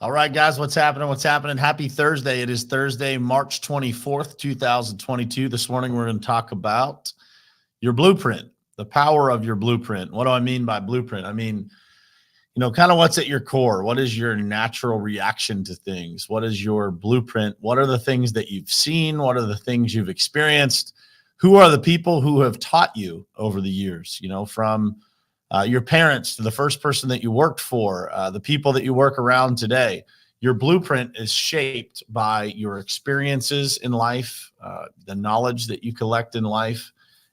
All right, guys, what's happening? What's happening? Happy Thursday. It is Thursday, March 24th, 2022. This morning, we're going to talk about your blueprint, the power of your blueprint. What do I mean by blueprint? I mean, kind of what's at your core. What is your natural reaction to things? What is your blueprint? What are the things that you've seen? What are the things you've experienced? Who are the people who have taught you over the years, from your parents to the first person that you worked for, the people that you work around today? Your blueprint is shaped by your experiences in life, the knowledge that you collect in life.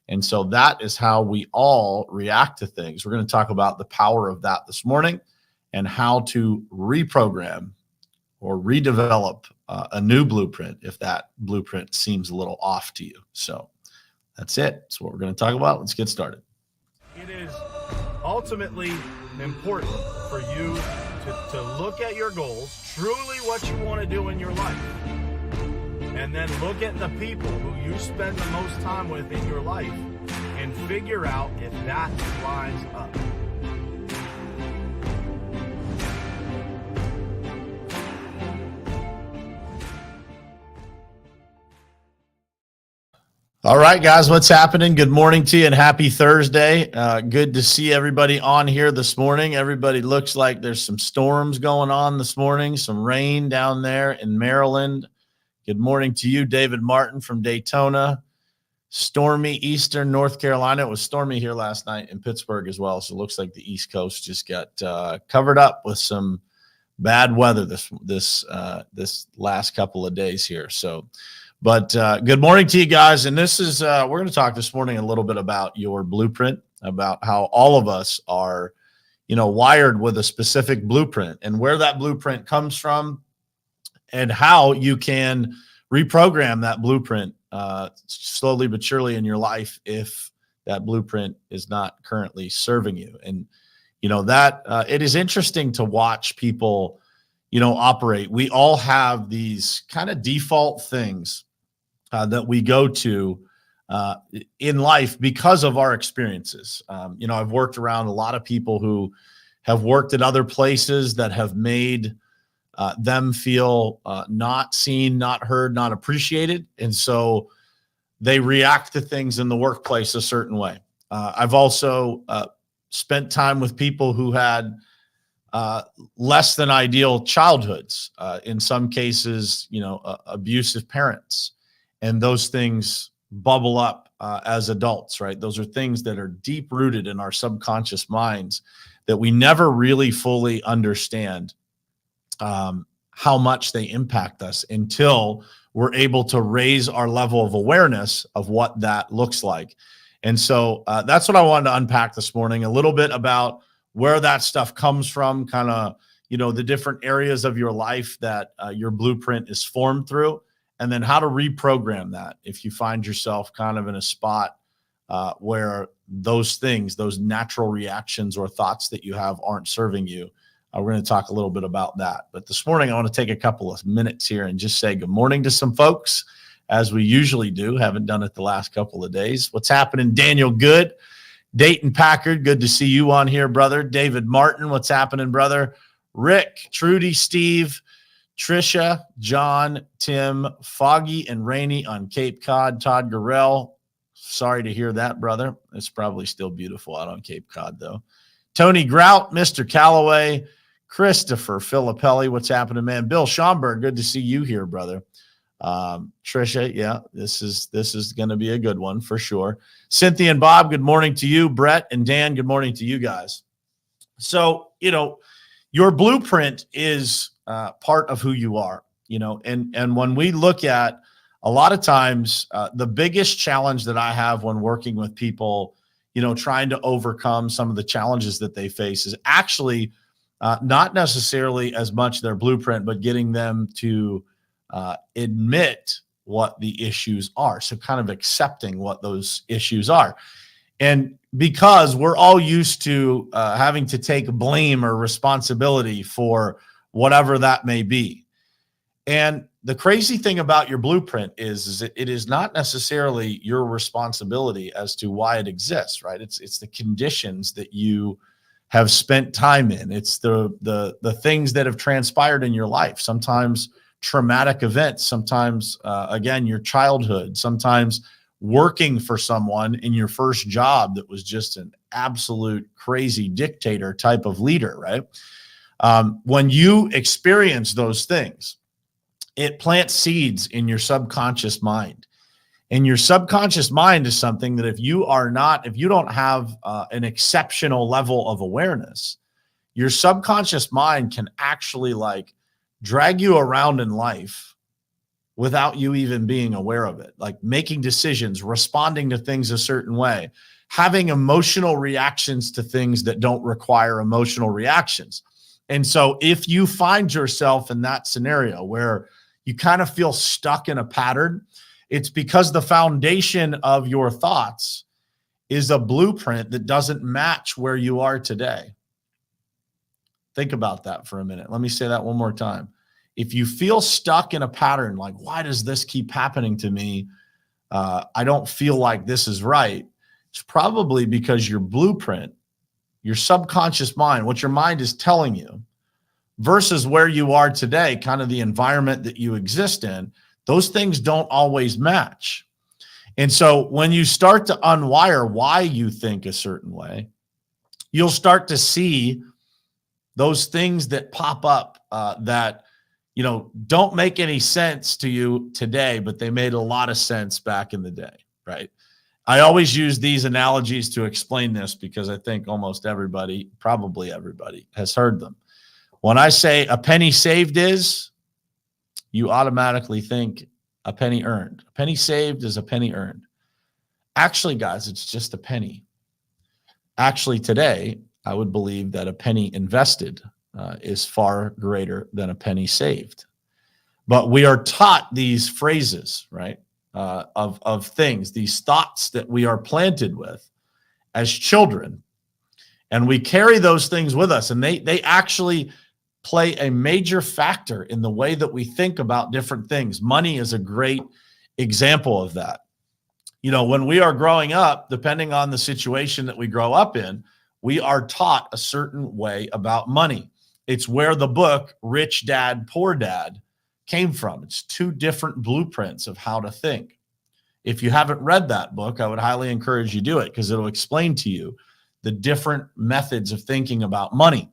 And so that is how we all react to things. We're going to talk about the power of that this morning and how to reprogram or redevelop a new blueprint if that blueprint seems a little off to you. So that's it. That's what we're going to talk about. Let's get started. It is ultimately important for you to look at your goals, truly what you want to do in your life, and then look at the people who you spend the most time with in your life and figure out if that lines up. All right, guys, what's happening? Good morning to you and happy Thursday. Good to see everybody on here this morning. Everybody looks like there's some storms going on this morning, some rain down there in Maryland. Good morning to you, David Martin from Daytona. Stormy Eastern North Carolina. It was stormy here last night in Pittsburgh as well, so it looks like the East Coast just got covered up with some bad weather this last couple of days here. But good morning to you guys. And this is, we're going to talk this morning a little bit about your blueprint, about how all of us are, wired with a specific blueprint and where that blueprint comes from and how you can reprogram that blueprint slowly but surely in your life if that blueprint is not currently serving you. And, that it is interesting to watch people, operate. We all have these kind of default things that we go to in life because of our experiences. I've worked around a lot of people who have worked at other places that have made them feel not seen, not heard, not appreciated. And so they react to things in the workplace a certain way. I've also spent time with people who had less than ideal childhoods, in some cases, abusive parents. And those things bubble up as adults, right? Those are things that are deep rooted in our subconscious minds that we never really fully understand how much they impact us until we're able to raise our level of awareness of what that looks like. And so that's what I wanted to unpack this morning, a little bit about where that stuff comes from, kind of, the different areas of your life that your blueprint is formed through. And then how to reprogram that if you find yourself kind of in a spot where those things, those natural reactions or thoughts that you have aren't serving you. We're going to talk a little bit about that. But this morning, I want to take a couple of minutes here and just say good morning to some folks, as we usually do. Haven't done it the last couple of days. What's happening, Daniel Good? Dayton Packard, good to see you on here, brother. David Martin, what's happening, brother? Rick, Trudy, Steve, Trisha, John, Tim, Foggy, and Rainy on Cape Cod. Todd Gurrell, sorry to hear that, brother. It's probably still beautiful out on Cape Cod, though. Tony Grout, Mr. Callaway, Christopher Filippelli, what's happening, man? Bill Schomburg, good to see you here, brother. Trisha, yeah, this is going to be a good one for sure. Cynthia and Bob, good morning to you. Brett and Dan, good morning to you guys. So, your blueprint is part of who you are, and when we look at a lot of times, the biggest challenge that I have when working with people, trying to overcome some of the challenges that they face is actually not necessarily as much their blueprint, but getting them to admit what the issues are. So kind of accepting what those issues are. And because we're all used to having to take blame or responsibility for whatever that may be. And the crazy thing about your blueprint is it is not necessarily your responsibility as to why it exists, right? It's the conditions that you have spent time in. It's the things that have transpired in your life. Sometimes traumatic events, sometimes, again, your childhood, sometimes working for someone in your first job that was just an absolute crazy dictator type of leader, right? When you experience those things, it plants seeds in your subconscious mind. And your subconscious mind is something that if you don't have an exceptional level of awareness, your subconscious mind can actually like drag you around in life without you even being aware of it, like making decisions, responding to things a certain way, having emotional reactions to things that don't require emotional reactions. And so if you find yourself in that scenario where you kind of feel stuck in a pattern, it's because the foundation of your thoughts is a blueprint that doesn't match where you are today. Think about that for a minute. Let me say that one more time. If you feel stuck in a pattern, like, why does this keep happening to me? I don't feel like this is right. It's probably because your blueprint, your subconscious mind, what your mind is telling you versus where you are today, kind of the environment that you exist in, those things don't always match. And so when you start to unwire why you think a certain way, you'll start to see those things that pop up that, you know, don't make any sense to you today, but they made a lot of sense back in the day, right? I always use these analogies to explain this because I think almost everybody, probably everybody, has heard them. When I say a penny saved is, you automatically think a penny earned. A penny saved is a penny earned. Actually, guys, it's just a penny. Actually, today, I would believe that a penny invested is far greater than a penny saved. But we are taught these phrases, right, of things, these thoughts that we are planted with as children. And we carry those things with us, and they actually play a major factor in the way that we think about different things. Money is a great example of that. You know, when we are growing up, depending on the situation that we grow up in, we are taught a certain way about money. It's where the book Rich Dad, Poor Dad came from. It's two different blueprints of how to think. If you haven't read that book, I would highly encourage you do it because it'll explain to you the different methods of thinking about money.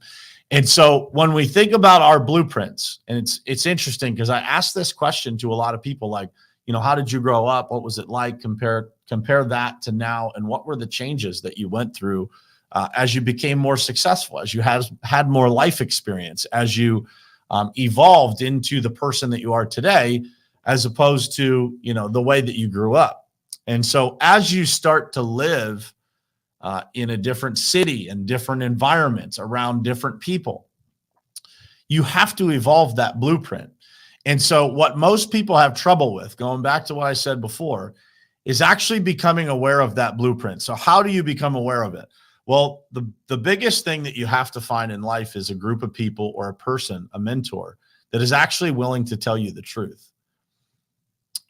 And so when we think about our blueprints, and it's interesting because I asked this question to a lot of people, like, you know, how did you grow up? What was it like? Compare that to now, and what were the changes that you went through as you became more successful, as you had more life experience, as you evolved into the person that you are today, as opposed to, you know, the way that you grew up. And so as you start to live in a different city and different environments around different people, you have to evolve that blueprint. And so what most people have trouble with, going back to what I said before, is actually becoming aware of that blueprint. So how do you become aware of it? Well, the biggest thing that you have to find in life is a group of people or a person, a mentor, that is actually willing to tell you the truth.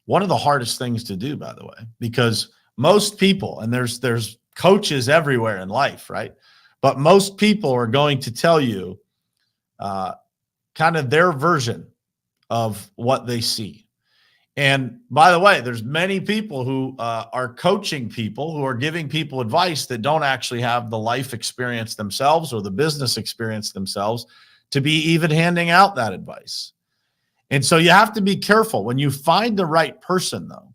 One of the hardest things to do, by the way, because most people, and there's coaches everywhere in life, right? But most people are going to tell you kind of their version of what they see. And by the way, there's many people who are coaching people, who are giving people advice that don't actually have the life experience themselves or the business experience themselves to be even handing out that advice. And so you have to be careful when you find the right person, though,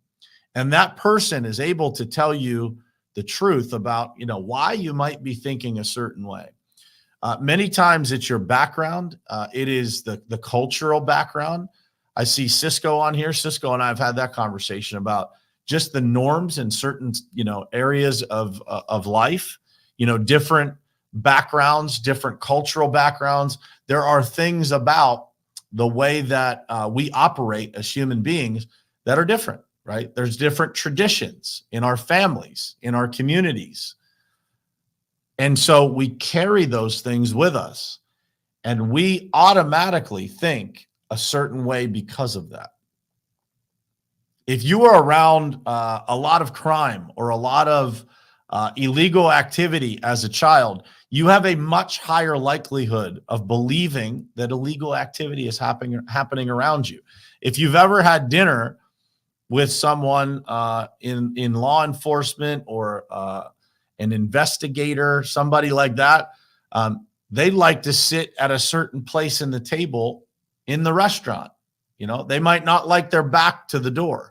and that person is able to tell you the truth about, you know, why you might be thinking a certain way. Many times it's your background. It is the cultural background. I see Cisco on here. Cisco and I have had that conversation about just the norms in certain, you know, areas of life, you know, different backgrounds, different cultural backgrounds. There are things about the way that we operate as human beings that are different, right? There's different traditions in our families, in our communities. And so we carry those things with us, and we automatically think a certain way because of that. If you are around a lot of crime or a lot of illegal activity as a child, you have a much higher likelihood of believing that illegal activity is happening around you. If you've ever had dinner with someone in law enforcement or an investigator, somebody like that, they like to sit at a certain place in the table in the restaurant. You know, they might not like their back to the door.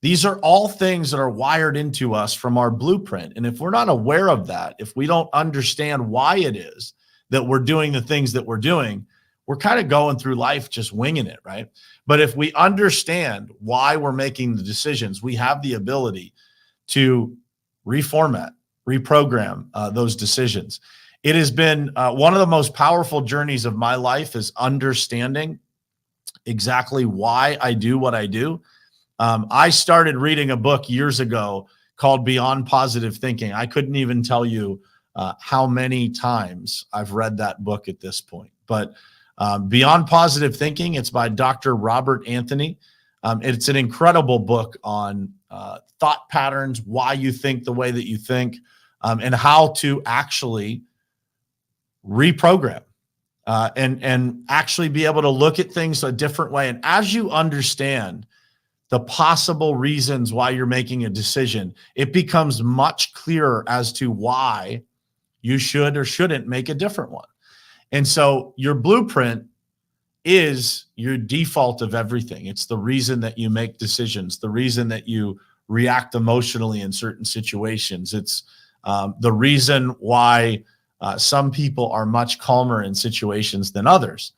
These are all things that are wired into us from our blueprint. And if we're not aware of that, if we don't understand why it is that we're doing the things that we're doing, we're kind of going through life just winging it, right? But if we understand why we're making the decisions, we have the ability to reformat, reprogram those decisions. It has been one of the most powerful journeys of my life, is understanding exactly why I do what I do. I started reading a book years ago called Beyond Positive Thinking. I couldn't even tell you how many times I've read that book at this point. But Beyond Positive Thinking, it's by Dr. Robert Anthony. It's an incredible book on thought patterns, why you think the way that you think, and how to actually reprogram and actually be able to look at things a different way. And as you understand the possible reasons why you're making a decision, it becomes much clearer as to why you should or shouldn't make a different one. And so your blueprint is your default of everything. It's the reason that you make decisions, the reason that you react emotionally in certain situations. It's the reason why some people are much calmer in situations than others.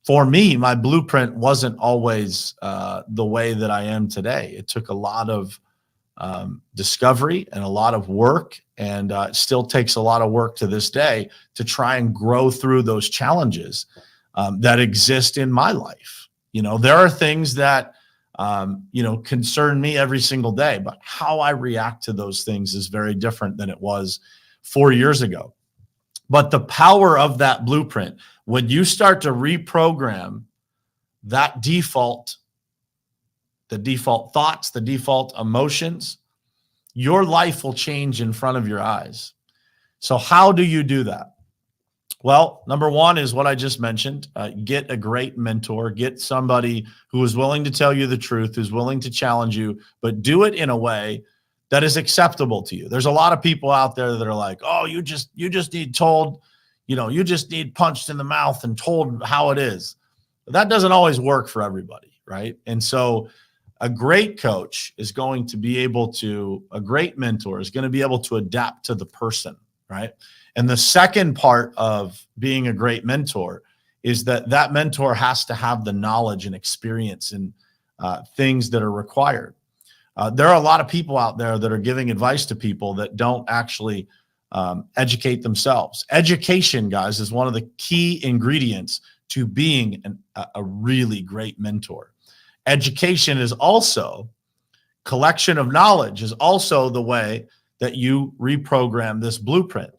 For me, my blueprint wasn't always the way that I am today. It took a lot of discovery and a lot of work, and it still takes a lot of work to this day to try and grow through those challenges that exist in my life. You know, there are things that, concern me every single day, but how I react to those things is very different than it was 4 years ago. But the power of that blueprint, when you start to reprogram that default, the default thoughts, the default emotions, your life will change in front of your eyes. So how do you do that? Well, number one is what I just mentioned. Get a great mentor. Get somebody who is willing to tell you the truth, who's willing to challenge you, but do it in a way that is acceptable to you. There's a lot of people out there that are like, oh, you just need told, you just need punched in the mouth and told how it is. But that doesn't always work for everybody, right? And so a great coach is going to be able to, a great mentor is going to be able to adapt to the person, right? And the second part of being a great mentor is that mentor has to have the knowledge and experience in things that are required. There are a lot of people out there that are giving advice to people that don't actually educate themselves. Education, guys, is one of the key ingredients to being a really great mentor. Education is also, collection of knowledge is also the way that you reprogram this blueprint.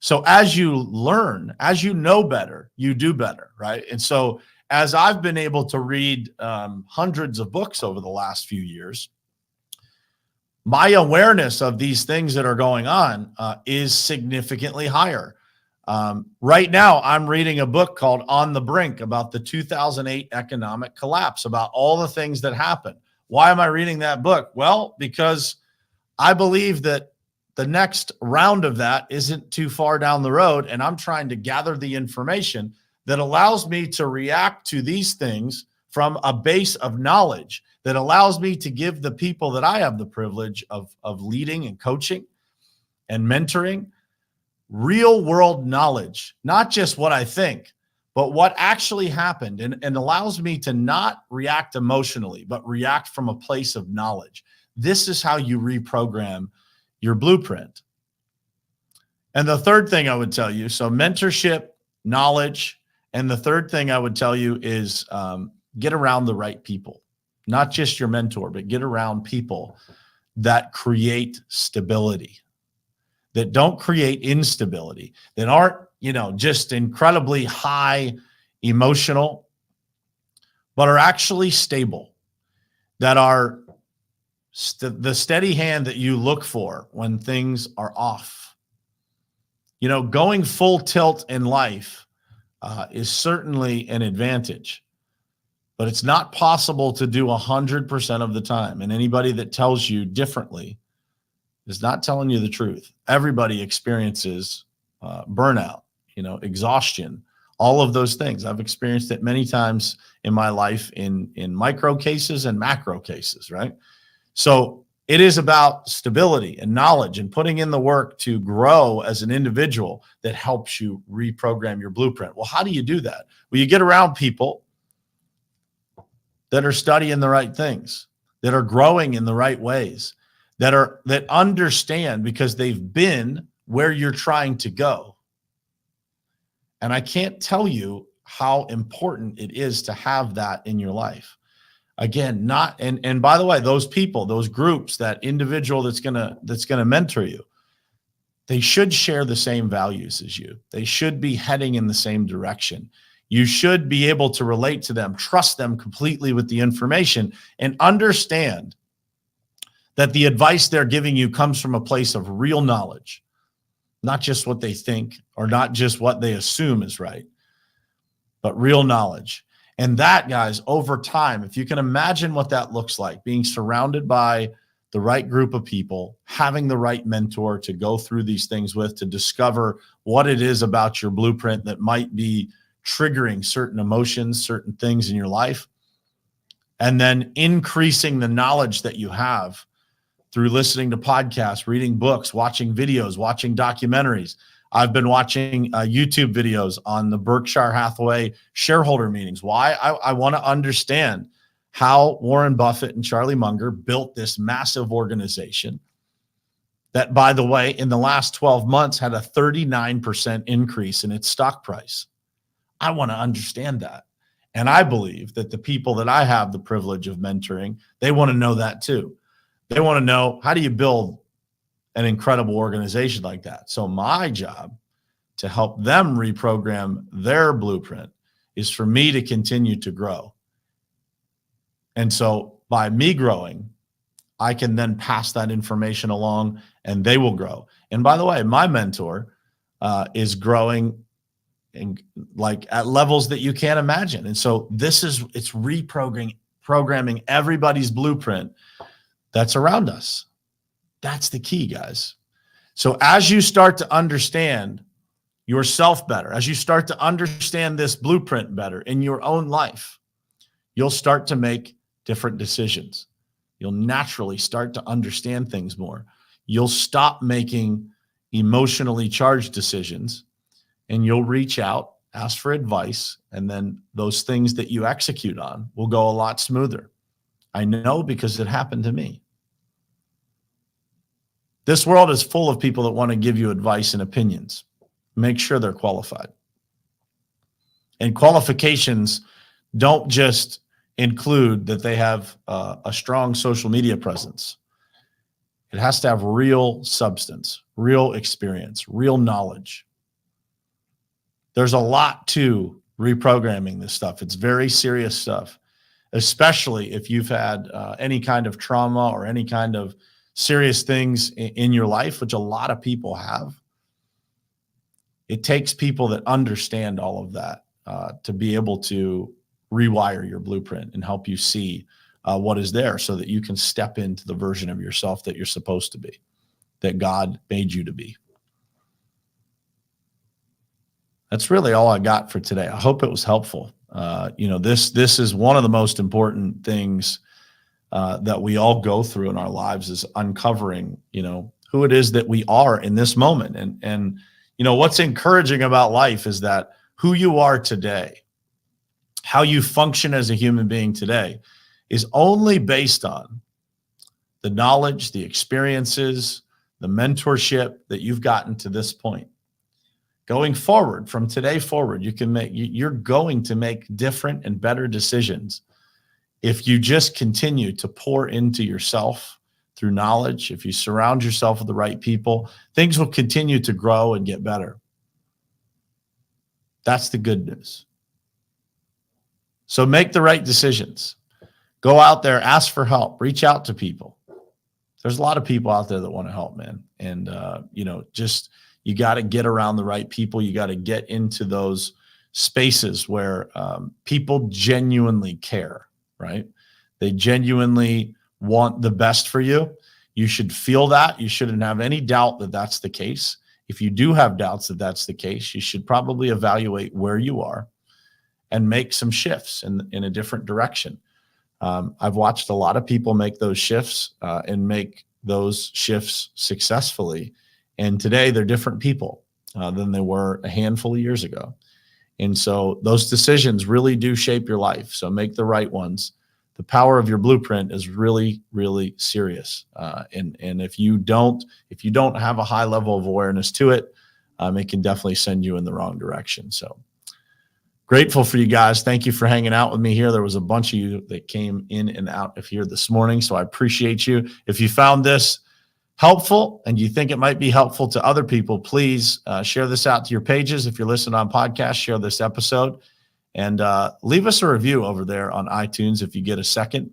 So as you learn, as you know better, you do better, right? And so as I've been able to read hundreds of books over the last few years, my awareness of these things that are going on is significantly higher. Right now, I'm reading a book called On the Brink about the 2008 economic collapse, about all the things that happened. Why am I reading that book? Well, because I believe that the next round of that isn't too far down the road, and I'm trying to gather the information that allows me to react to these things from a base of knowledge, that allows me to give the people that I have the privilege of leading and coaching and mentoring real world knowledge, not just what I think, but what actually happened, and allows me to not react emotionally, but react from a place of knowledge. This is how you reprogram your blueprint. And the third thing I would tell you, so mentorship, knowledge, and the third thing I would tell you is get around the right people, not just your mentor, but get around people that create stability, that don't create instability, that aren't, just incredibly high emotional, but are actually stable, that are the steady hand that you look for when things are off. Going full tilt in life is certainly an advantage, but it's not possible to do 100% of the time. And anybody that tells you differently is not telling you the truth. Everybody experiences burnout, exhaustion, all of those things. I've experienced it many times in my life in micro cases and macro cases, right? So it is about stability and knowledge and putting in the work to grow as an individual that helps you reprogram your blueprint. Well, how do you do that? Well, you get around people that are studying the right things, that are growing in the right ways, that understand because they've been where you're trying to go. And I can't tell you how important it is to have that in your life. Again, and by the way, those people, those groups, that individual that's gonna mentor you, they should share the same values as you. They should be heading in the same direction. You should be able to relate to them, trust them completely with the information, and understand that the advice they're giving you comes from a place of real knowledge, not just what they think or not just what they assume is right, but real knowledge. And that, guys, over time, if you can imagine what that looks like, being surrounded by the right group of people, having the right mentor to go through these things with, to discover what it is about your blueprint that might be triggering certain emotions, certain things in your life, and then increasing the knowledge that you have through listening to podcasts, reading books, watching videos, watching documentaries. I've been watching YouTube videos on the Berkshire Hathaway shareholder meetings. Why? I want to understand how Warren Buffett and Charlie Munger built this massive organization that, by the way, in the last 12 months had a 39% increase in its stock price. I want to understand that. And I believe that the people that I have the privilege of mentoring, they want to know that too. They want to know, how do you build an incredible organization like that? So my job to help them reprogram their blueprint is for me to continue to grow. And so by me growing, I can then pass that information along and they will grow. And by the way, my mentor is growing like at levels that you can't imagine. And so it's programming everybody's blueprint that's around us. That's the key, guys. So as you start to understand yourself better, as you start to understand this blueprint better in your own life, you'll start to make different decisions. You'll naturally start to understand things more. You'll stop making emotionally charged decisions and you'll reach out, ask for advice, and then those things that you execute on will go a lot smoother. I know because it happened to me. This world is full of people that want to give you advice and opinions. Make sure they're qualified. And qualifications don't just include that they have a strong social media presence. It has to have real substance, real experience, real knowledge. There's a lot to reprogramming this stuff. It's very serious stuff, especially if you've had any kind of trauma or any kind of serious things in your life, which a lot of people have. It takes people that understand all of that to be able to rewire your blueprint and help you see what is there so that you can step into the version of yourself that you're supposed to be, that God made you to be. That's really all I got for today. I hope it was helpful. This is one of the most important things that we all go through in our lives, is uncovering, who it is that we are in this moment. And what's encouraging about life is that who you are today, how you function as a human being today, is only based on the knowledge, the experiences, the mentorship that you've gotten to this point. Going forward, from today forward, you're going to make different and better decisions if you just continue to pour into yourself through knowledge. If you surround yourself with the right people, things will continue to grow and get better. That's the good news. So make the right decisions. Go out there, ask for help, reach out to people. There's a lot of people out there that want to help, man. And, just You got to get around the right people. You got to get into those spaces where people genuinely care, right? They genuinely want the best for you. You should feel that. You shouldn't have any doubt that that's the case. If you do have doubts that that's the case, you should probably evaluate where you are and make some shifts in a different direction. I've watched a lot of people make those shifts and make those shifts successfully. And today they're different people than they were a handful of years ago. And so those decisions really do shape your life. So make the right ones. The power of your blueprint is really, really serious. And if you don't have a high level of awareness to it, it can definitely send you in the wrong direction. So grateful for you guys. Thank you for hanging out with me here. There was a bunch of you that came in and out of here this morning, so I appreciate you. If you found this helpful and you think it might be helpful to other people, please share this out to your pages. If you're listening on podcast, share this episode. And leave us a review over there on iTunes if you get a second.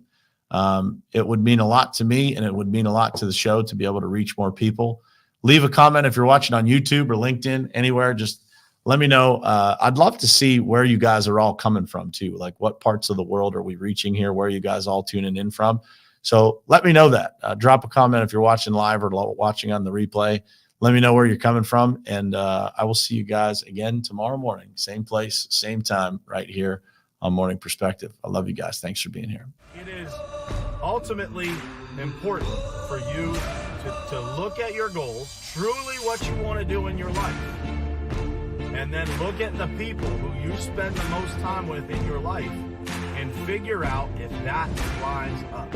It would mean a lot to me, and it would mean a lot to the show to be able to reach more people. Leave a comment if you're watching on YouTube or LinkedIn, anywhere. Just let me know. I'd love to see where you guys are all coming from too. Like what parts of the world are we reaching here? Where are you guys all tuning in from? So let me know that. Drop a comment if you're watching live or watching on the replay. Let me know where you're coming from, and I will see you guys again tomorrow morning. Same place, same time, right here on Morning Perspective. I love you guys. Thanks for being here. It is ultimately important for you to look at your goals, truly what you want to do in your life, and then look at the people who you spend the most time with in your life and figure out if that lines up.